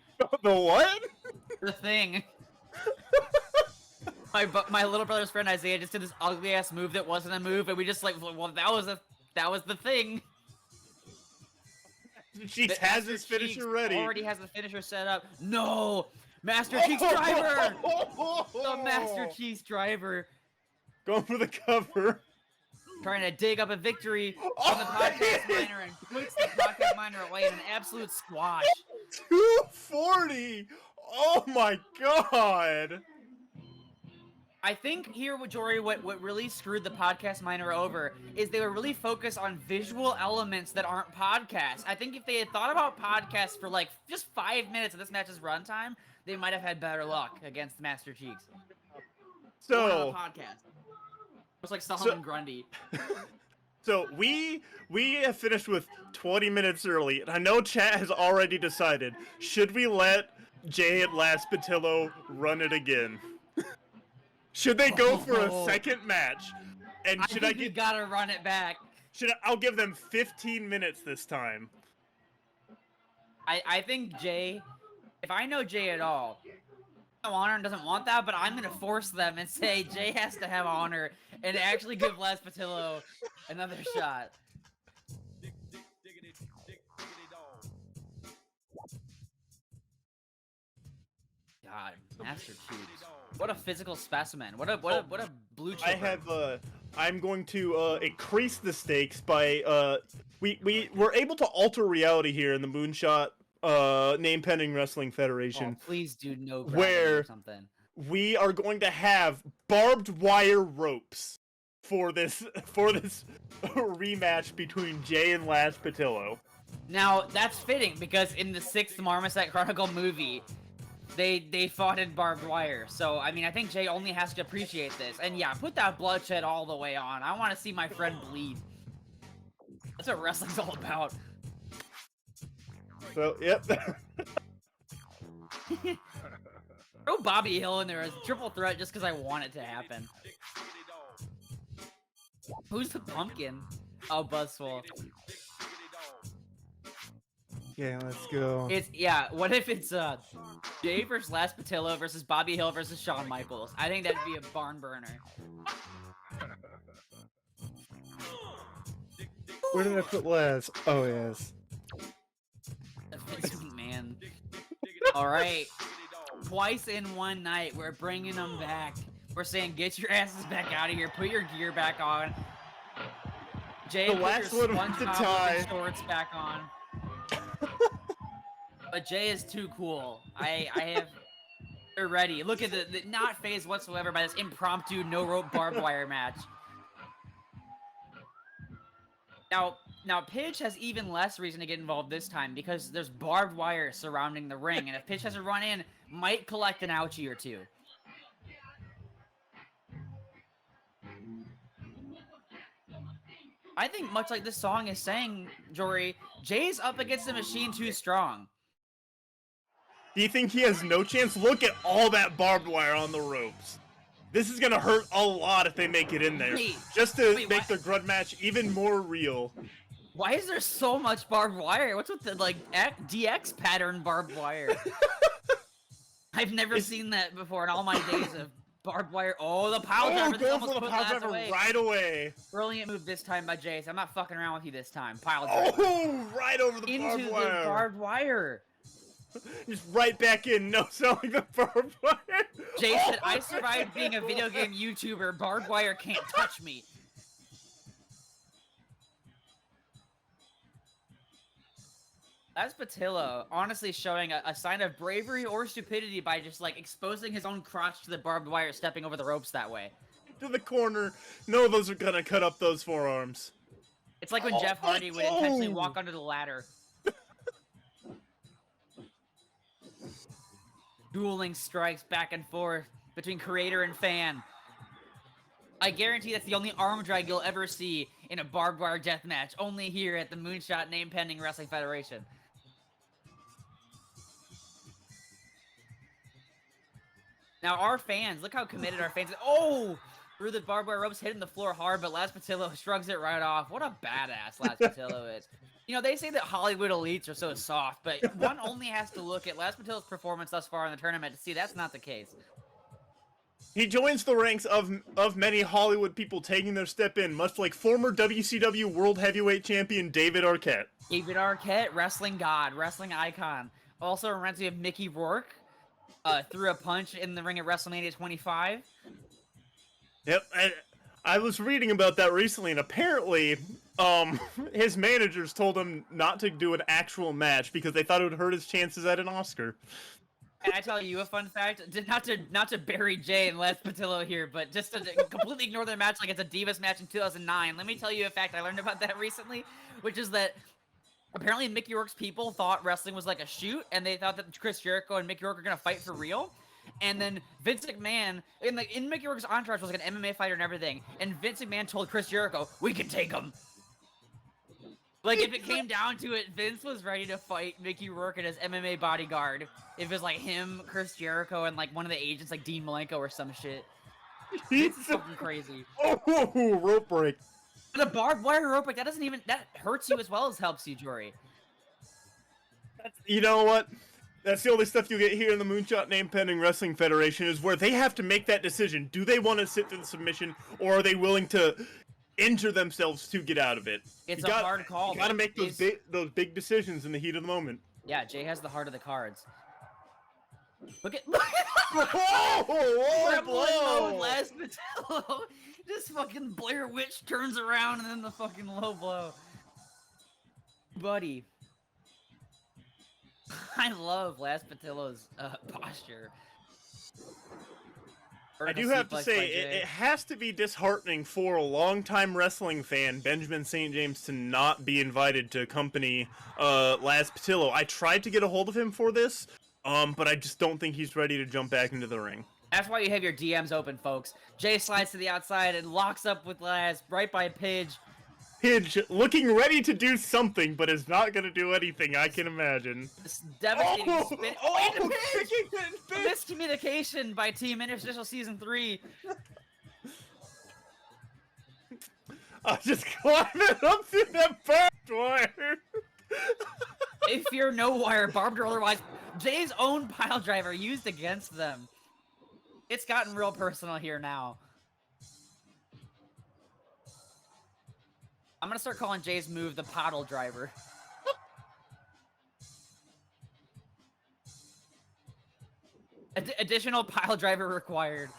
The what? The thing. My little brother's friend Isaiah just did this ugly ass move that wasn't a move, and we just like, well, that was the thing. Cheeks has his finisher ready. Already has the finisher set up. No, Master Cheeks driver. The Master Cheeks driver. Going for the cover. Trying to dig up a victory on the podcast minor and puts the podcast minor away in an absolute squash. 240! Oh my god! I think here, Jory, what really screwed the podcast minor over is they were really focused on visual elements that aren't podcasts. I think if they had thought about podcasts for like just 5 minutes of this match's runtime, they might have had better luck against Master Cheeks. So, podcast. It's like Solomon Grundy. So we have finished with 20 minutes early, and I know chat has already decided. Should we let Jay and Last Patillo run it again? Should they go for a second match? And should I think we gotta run it back. I'll give them 15 minutes this time. I think Jay, if I know Jay at all, honor and doesn't want that, but I'm gonna force them and say Jay has to have honor and actually give Les Patillo another shot. God, Master Cheeks. What a physical specimen. What a blue chipper. I'm going to increase the stakes by we were able to alter reality here in the Moonshot Name Pending Wrestling Federation. Oh, please do no where or something. We are going to have barbed wire ropes for this rematch between Jay and Last Patillo. Now that's fitting because in the 6th Marmoset Chronicle movie, they fought in barbed wire. So I mean, I think Jay only has to appreciate this. And yeah, put that bloodshed all the way on. I want to see my friend bleed. That's what wrestling's all about. So yep. Throw Bobby Hill in there as triple threat just because I want it to happen. Who's the pumpkin? Oh, Buzzful. Yeah, let's go. What if it's Jay versus Last Patillo versus Bobby Hill versus Shawn Michaels? I think that'd be a barn burner. Where did I put Les? Oh yes. Man. All right. Twice in one night, we're bringing them back. We're saying, get your asses back out of here. Put your gear back on. Jay, the put last your one with the SpongeBob tie. shorts back on. But Jay is too cool. I have... They're ready. Look at the not phased whatsoever by this impromptu no-rope barbed wire match. Now, Pidge has even less reason to get involved this time because there's barbed wire surrounding the ring, and if Pidge has a run in, might collect an ouchie or two. I think much like this song is saying, Jory, Jay's up against the machine too strong. Do you think he has no chance? Look at all that barbed wire on the ropes. This is gonna hurt a lot if they make it in there. Just to make the grud match even more real. Why is there so much barbed wire? What's with the, like, DX pattern barbed wire? I've never seen that before in all my days of barbed wire. Oh, the pile driver! Going for the pile driver right away. Brilliant move this time by Jace. I'm not fucking around with you this time. Pile driver. Oh, right over the barbed wire. Into the barbed wire. Just right back in, no selling the barbed wire. Jay said, I survived being a video game YouTuber. Barbed wire can't touch me. That's Patillo honestly showing a sign of bravery or stupidity by just like exposing his own crotch to the barbed wire, stepping over the ropes that way. To the corner. No, those are gonna cut up those forearms. It's like when Jeff Hardy would intentionally walk under the ladder. Dueling strikes back and forth between creator and fan. I guarantee that's the only arm drag you'll ever see in a barbed wire death match, only here at the Moonshot Name Pending Wrestling Federation. Now our fans, look how committed our fans are. Oh! Through the barbed wire ropes, hitting the floor hard, but Laz Patillo shrugs it right off. What a badass Laz Patillo is. You know, they say that Hollywood elites are so soft, but one only has to look at Laz Patillo's performance thus far in the tournament to see that's not the case. He joins the ranks of many Hollywood people taking their step in, much like former WCW World Heavyweight Champion David Arquette. David Arquette, wrestling god, wrestling icon. Also reminds me of Mickey Rourke. Threw a punch in the ring at WrestleMania 25. Yep, I was reading about that recently, and apparently, his managers told him not to do an actual match because they thought it would hurt his chances at an Oscar. Can I tell you a fun fact? Not to bury Jay and Les Patillo here, but just to completely ignore their match like it's a Divas match in 2009. Let me tell you a fact I learned about that recently, which is that apparently Mickey Rourke's people thought wrestling was like a shoot, and they thought that Chris Jericho and Mickey Rourke were gonna fight for real. And then Vince McMahon, in Mickey Rourke's entourage was like an MMA fighter and everything, and Vince McMahon told Chris Jericho, "We can take him." Like, if it came down to it, Vince was ready to fight Mickey Rourke and his MMA bodyguard. If it was like him, Chris Jericho, and like one of the agents like Dean Malenko or some shit. It's something crazy. Oh, rope break. The barbed wire rope break, that hurts you as well as helps you, Jory. You know what? That's the only stuff you get here in the Moonshot Name Pending Wrestling Federation is where they have to make that decision. Do they want to sit through the submission, or are they willing to injure themselves to get out of it? It's a hard call. You gotta make those big decisions in the heat of the moment. Yeah, Jay has the heart of the cards. Look at Oh, blood mode, Laz Patillo. Just fucking Blair Witch turns around and then the fucking low blow. Buddy. I love Laz Patillo's posture. I do have to say, it has to be disheartening for a longtime wrestling fan, Benjamin St. James, to not be invited to accompany Laz Patillo. I tried to get a hold of him for this, but I just don't think he's ready to jump back into the ring. That's why you have your DMs open, folks. Jay slides to the outside and locks up with Laz right by Pidge. Pidge looking ready to do something, but is not going to do anything, I can imagine. This devastating spin. Oh, into Pidge! Pidge! Miscommunication by Team Interstitial Season 3. I'm just climbing up to the barbed wire. They fear no wire, barbed or otherwise. Jay's own pile driver used against them. It's gotten real personal here now. I'm gonna start calling Jay's move the paddle driver. Additional pile driver required.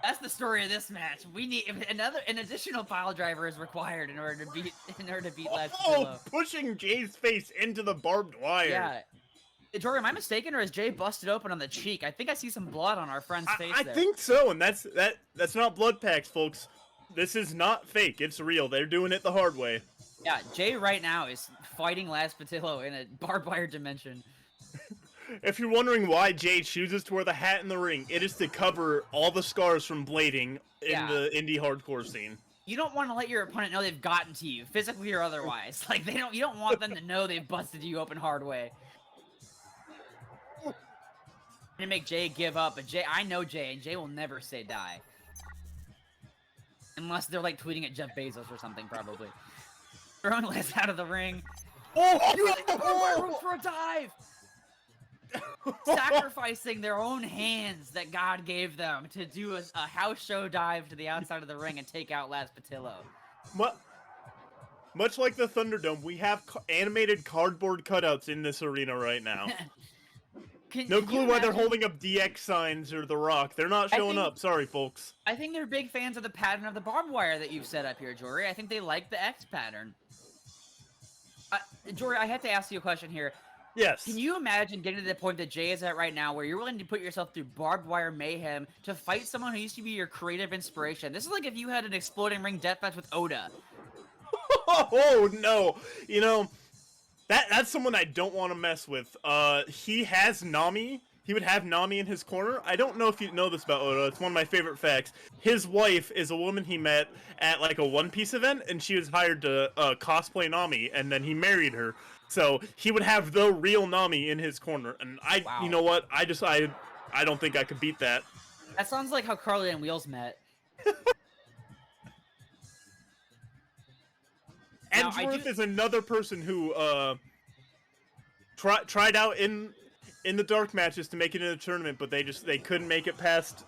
That's the story of this match. We need an additional pile driver is required in order to beat Laz Patillo. Pushing Jay's face into the barbed wire. Yeah. Jory, am I mistaken, or is Jay busted open on the cheek? I think I see some blood on our friend's face I there. think so, and that's not blood packs, folks. This is not fake. It's real. They're doing it the hard way. Yeah, Jay right now is fighting Laz Patillo in a barbed wire dimension. If you're wondering why Jay chooses to wear the hat in the ring, it is to cover all the scars from blading in the indie hardcore scene. You don't want to let your opponent know they've gotten to you, physically or otherwise. Like you don't want them to know they've busted you open hard way. To make Jay give up, but I know Jay, and Jay will never say die. Unless they're like tweeting at Jeff Bezos or something, probably. Throwing Laz out of the ring. Oh, using the barbed wire rope for a dive! Sacrificing their own hands that God gave them to do a house show dive to the outside of the ring and take out Laz Patillo. Much like the Thunderdome, we have animated cardboard cutouts in this arena right now. No clue why they're holding up DX signs or The Rock. They're not showing up. Sorry, folks. I think they're big fans of the pattern of the barbed wire that you've set up here, Jory. I think they like the X pattern. Jory, I have to ask you a question here. Yes. Can you imagine getting to the point that Jay is at right now where you're willing to put yourself through barbed wire mayhem to fight someone who used to be your creative inspiration? This is like if you had an exploding ring deathmatch with Oda. Oh no! You know, that's someone I don't want to mess with. He has Nami. He would have Nami in his corner. I don't know if you know this about Oda. It's one of my favorite facts. His wife is a woman he met at like a One Piece event, and she was hired to cosplay Nami, and then he married her. So he would have the real Nami in his corner, and Wow. you know what? I don't think I could beat that. That sounds like how Carly and Wheels met. Now, Edgeworth is another person who tried out in the dark matches to make it in the tournament, but they couldn't make it past.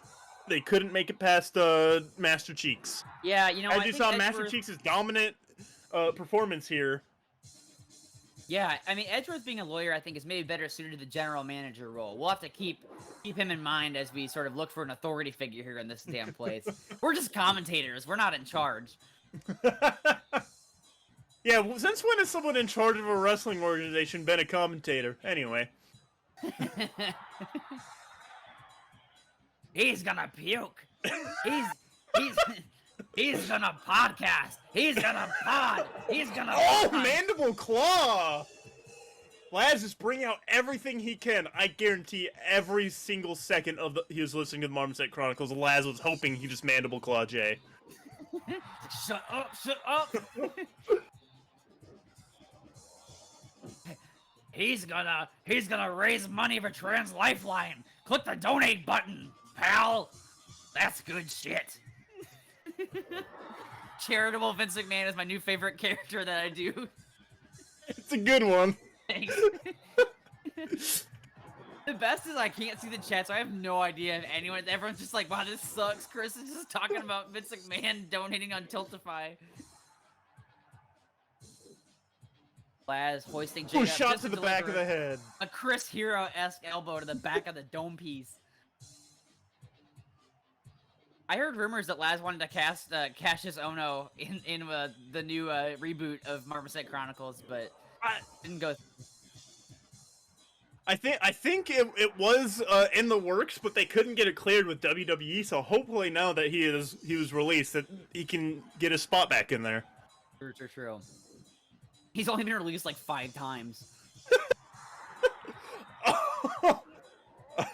They couldn't make it past Master Cheeks. Yeah, you know, I I just think saw Master Edgeworth... Cheeks' dominant performance here. Yeah, I mean, Edgeworth being a lawyer, I think, is maybe better suited to the general manager role. We'll have to keep him in mind as we sort of look for an authority figure here in this damn place. We're just commentators. We're not in charge. Yeah, well, since when has someone in charge of a wrestling organization been a commentator? Anyway. He's gonna puke. He's gonna podcast. He's gonna pod. He's gonna. Oh, pod. mandible claw! Laz is bringing out everything he can. I guarantee every single second of he was listening to the Marmoset Chronicles, Laz was hoping he just mandible claw Jay. Shut up! Shut up! He's gonna raise money for Trans Lifeline. Click the donate button, pal. That's good shit. Charitable Vince McMahon is my new favorite character that I do. It's a good one. Thanks. The best is I can't see the chat, so I have no idea if anyone. Everyone's just like, "Wow, this sucks." Chris is just talking about Vince McMahon donating on Tiltify. Laz hoisting Jake Who up shot just to the back of deliver the head? a Chris Hero-esque elbow to the back of the dome piece. I heard rumors that Laz wanted to cast Cassius Ohno in the new reboot of Marmoset Chronicles, but didn't go. I think it was in the works, but they couldn't get it cleared with WWE. So hopefully now that he was released, that he can get his spot back in there. True. He's only been released like 5 times.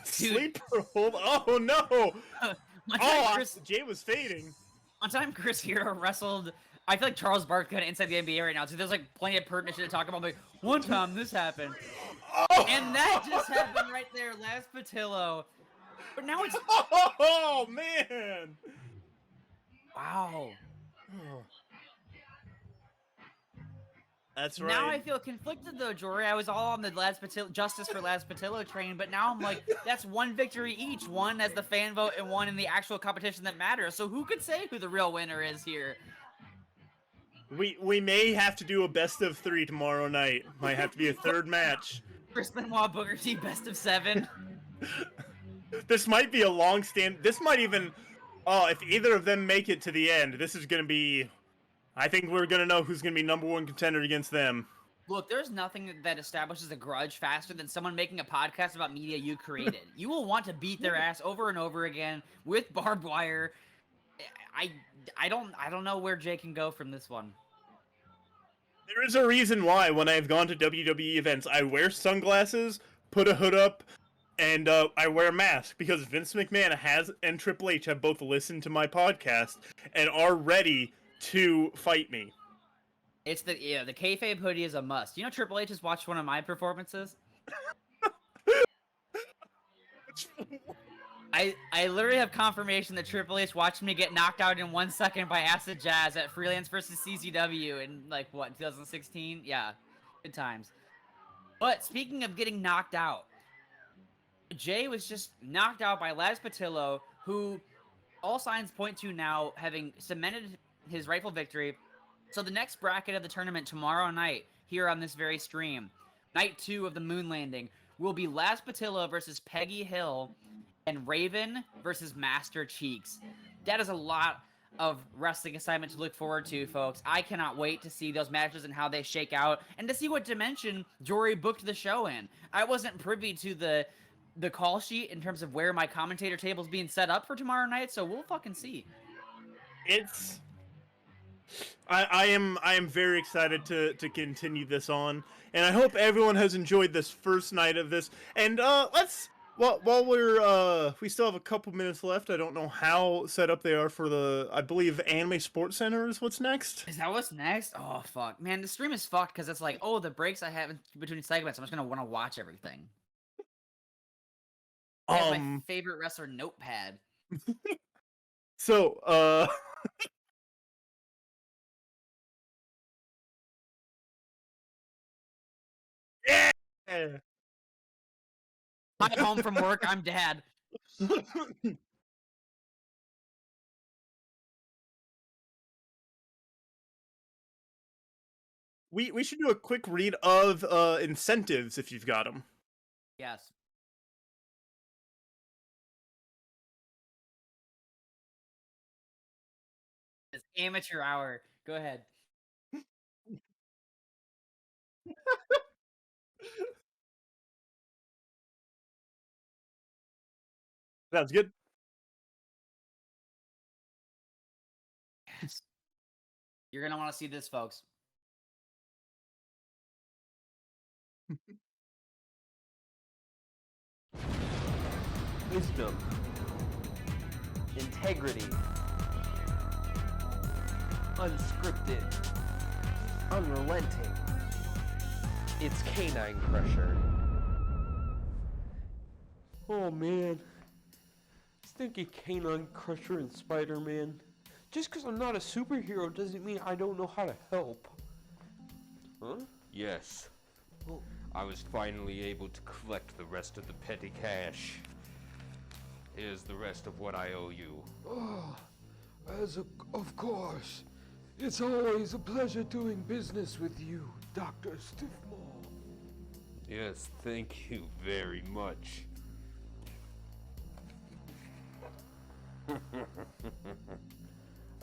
Sleeper hold. Oh no! Chris, Jay was fading. one time Chris Hero wrestled. I feel like Charles Barkley kind of inside the NBA right now, so there's like plenty of pertinent shit to talk about. Like, one time this happened, and that just happened right there, Laz Patillo. But now it's Oh man! wow. That's right. Now I feel conflicted though, Jory. I was all on the Laz Patillo, justice for Laz Patillo train, but now I'm like, that's one victory each, one as the fan vote and one in the actual competition that matters. So who could say who the real winner is here? We may have to do a best of 3 tomorrow night. Might have to be a third match. Chris Benoit, Booker T, best of 7. This might be a long stand. This might even. Oh, if either of them make it to the end, this is gonna be. I think we're gonna know who's gonna be #1 contender against them. Look, there's nothing that establishes a grudge faster than someone making a podcast about media you created. You will want to beat their ass over and over again with barbed wire. I don't know where Jay can go from this one. There is a reason why when I've gone to WWE events, I wear sunglasses, put a hood up, and I wear a mask because Vince McMahon and Triple H have both listened to my podcast and are ready to fight me. It's the kayfabe hoodie is a must. You know Triple H has watched one of my performances? I literally have confirmation that Triple H watched me get knocked out in 1 second by Acid Jazz at Freelance versus CZW in, like, what, 2016? Yeah, good times. But speaking of getting knocked out, Jay was just knocked out by Laz Patillo, who all signs point to now having cemented his rightful victory. So the next bracket of the tournament tomorrow night, here on this very stream, night 2 of the Moon Landing, will be Laz Patillo versus Peggy Hill and Raven versus Master Cheeks. That is a lot of wrestling assignment to look forward to, folks. I cannot wait to see those matches and how they shake out, and to see what dimension Jory booked the show in. I wasn't privy to the call sheet in terms of where my commentator table is being set up for tomorrow night, so we'll fucking see. I am very excited to continue this on, and I hope everyone has enjoyed this first night of this. And while we still have a couple minutes left. I don't know how set up they are for I believe Anime Sports Center is what's next. Is that what's next? Oh fuck, man, the stream is fucked because it's like, oh, the breaks I have in between segments, I'm just gonna want to watch everything. I have my favorite wrestler notepad. So yeah. I'm home from work. I'm dad. We should do a quick read of incentives if you've got them. Yes. It's amateur hour. Go ahead. Sounds good. Yes. You're gonna want to see this, folks. Wisdom, integrity, unscripted, unrelenting. It's Canine Crusher. Oh man, stinky Canine Crusher and Spider-Man. Just because I'm not a superhero doesn't mean I don't know how to help. Huh? Yes. Well, I was finally able to collect the rest of the petty cash. Here's the rest of what I owe you. Oh, of course. It's always a pleasure doing business with you, Dr. Stiffmore. Yes, thank you very much.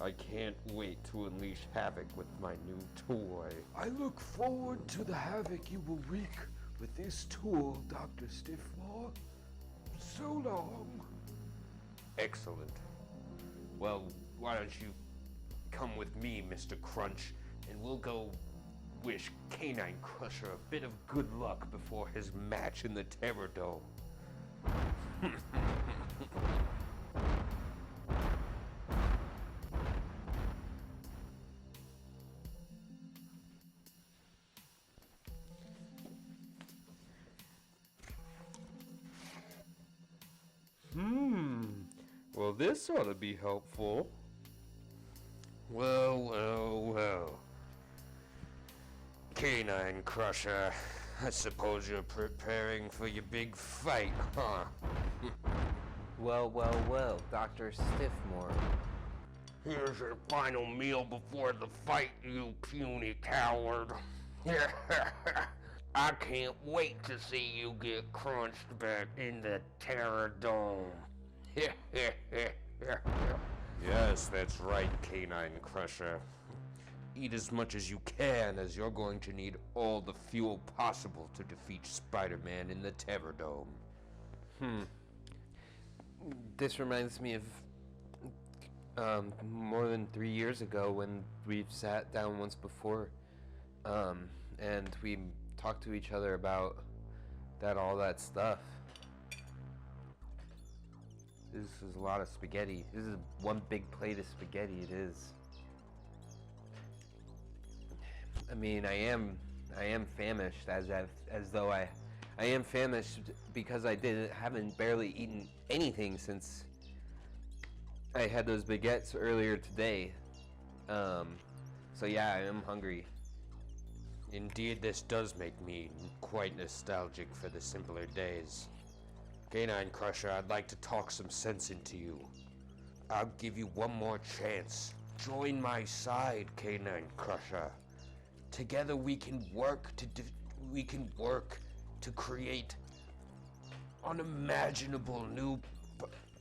I can't wait to unleash havoc with my new toy. I look forward to the havoc you will wreak with this tool, Dr. Stiffmore. So long. Excellent. Well, why don't you come with me, Mr. Crunch, and we'll go wish Canine Crusher a bit of good luck before his match in the Terror Dome. Well, this ought to be helpful. Well. Canine Crusher, I suppose you're preparing for your big fight, huh? well, Dr. Stiffmore. Here's your final meal before the fight, you puny coward. I can't wait to see you get crunched back in the Terror Dome. Yes, that's right, Canine Crusher. Eat as much as you can, as you're going to need all the fuel possible to defeat Spider-Man in the Terror Dome. This reminds me of more than 3 years ago when we've sat down once before, and we talked to each other about all that stuff. This is a lot of spaghetti. This is one big plate of spaghetti. It is. I mean, I am famished, as though I am famished because I haven't barely eaten anything since I had those baguettes earlier today. So yeah, I am hungry. Indeed, this does make me quite nostalgic for the simpler days. Canine Crusher, I'd like to talk some sense into you. I'll give you one more chance. Join my side, Canine Crusher. Together we can work to create unimaginable new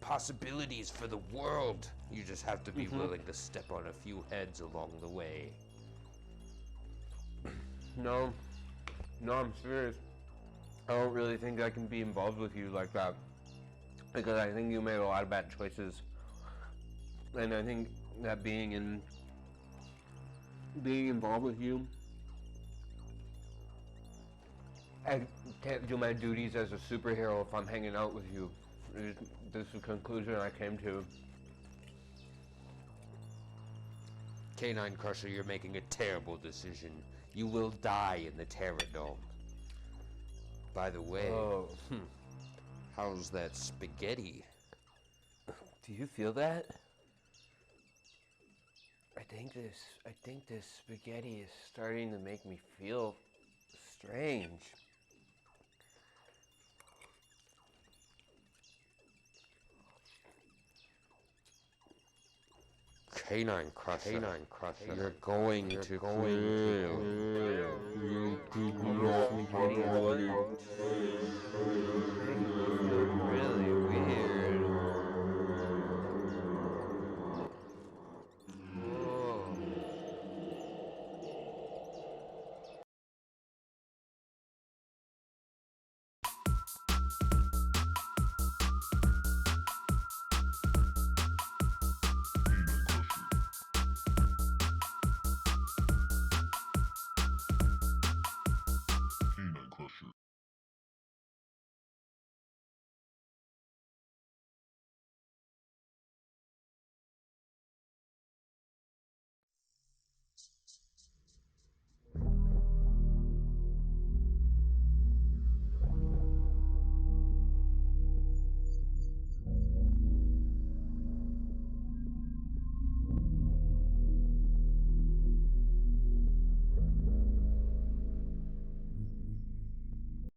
possibilities for the world. You just have to be willing to step on a few heads along the way. No, I'm serious. I don't really think I can be involved with you like that. Because I think you made a lot of bad choices. And I think that being involved with you, I can't do my duties as a superhero if I'm hanging out with you. This is the conclusion I came to. Canine Crusher, you're making a terrible decision. You will die in the Terror Dome. By the way, how's that spaghetti? Do you feel that? I think this spaghetti is starting to make me feel strange. Canine Crusher, you're going to Really weird.